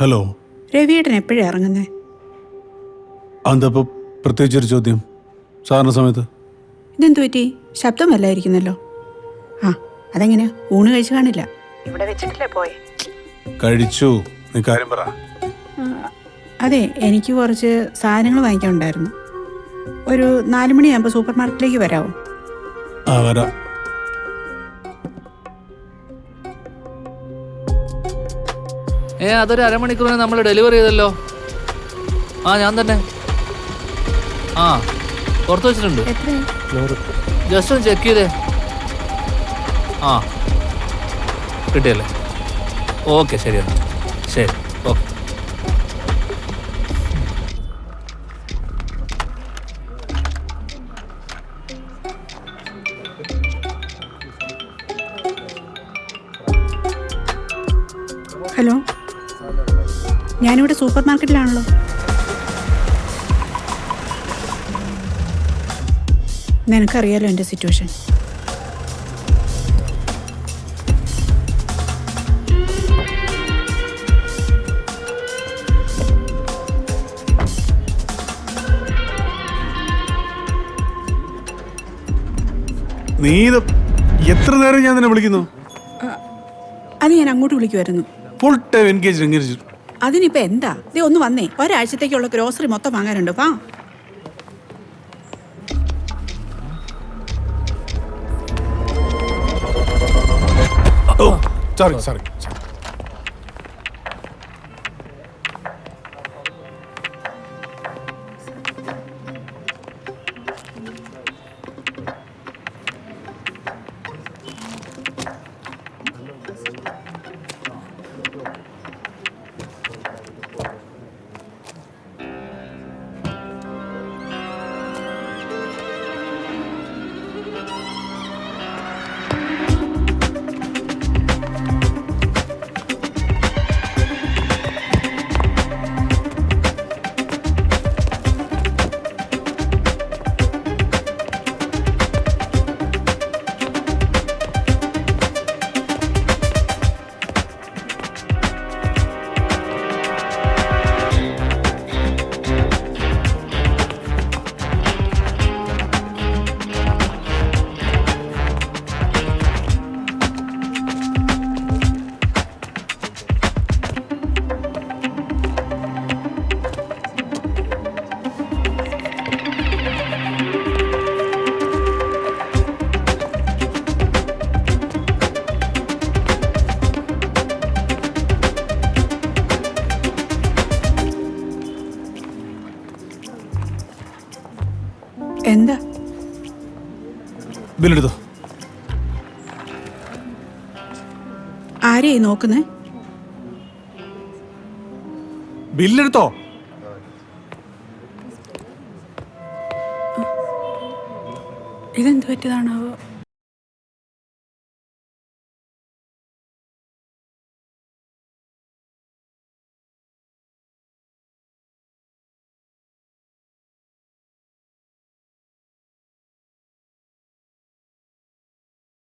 Hello. രവിയേട്ടൻ എപ്പോഴാണ് ഇറങ്ങുന്നേ? അതെന്തപ്പോൾ പ്രത്യേകിച്ചൊരു ചോദ്യം സാറിന് സമയത്ത്? ഇതെന്തു പറ്റി? ശബ്ദം വല്ലായിരിക്കുന്നല്ലോ. ആ അതെങ്ങനെയാ? ഊണ് കഴിച്ചു കാണില്ല. ഇവിടെ വെച്ചിട്ടില്ലേ പോയെ? കഴിച്ചു. നീ കാര്യം പറ. അതെ, എനിക്ക് കുറച്ച് സാധനങ്ങൾ വാങ്ങിക്കാനുണ്ടായിരുന്നു. ഒരു 4 മണിയാകുമ്പോൾ സൂപ്പർ മാർക്കറ്റിലേക്ക് വരാമോ? ആ വരാം. അതൊരു അരമണിക്കൂറിന് നമ്മൾ ഡെലിവറി ചെയ്തല്ലോ. ഞാൻ തന്നെ. പുറത്ത് വെച്ചിട്ടുണ്ട്. ജസ്റ്റ് ഒന്ന് ചെക്ക് ചെയ്തേ. കിട്ടിയല്ലേ? ഓക്കെ, ശരി എന്നാൽ. ശരി, ഓക്കെ. ഹലോ, ഞാനിവിടെ സൂപ്പർ മാർക്കറ്റിലാണല്ലോ. നിനക്കറിയാലോ എൻ്റെ സിറ്റുവേഷൻ. നീ എത്ര നേരം ഞാൻ നിന്നെ വിളിക്കുന്നു? അത് ഞാൻ അങ്ങോട്ട് വിളിക്കുമായിരുന്നു. Full time engage. അതിനിപ്പോൾ എന്താ? ദേ ഒന്ന് വന്നേ, ഒരാഴ്ചത്തേക്കുള്ള ഗ്രോസറി മൊത്തം വാങ്ങാനുണ്ട്. വാ. സോറി. എന്താ? ബില്ലെടുത്തോ. ആരെയായി നോക്കുന്നേ? ബില്ലെടുത്തോ. ഇതെന്ത് പറ്റിയതാണാവോ?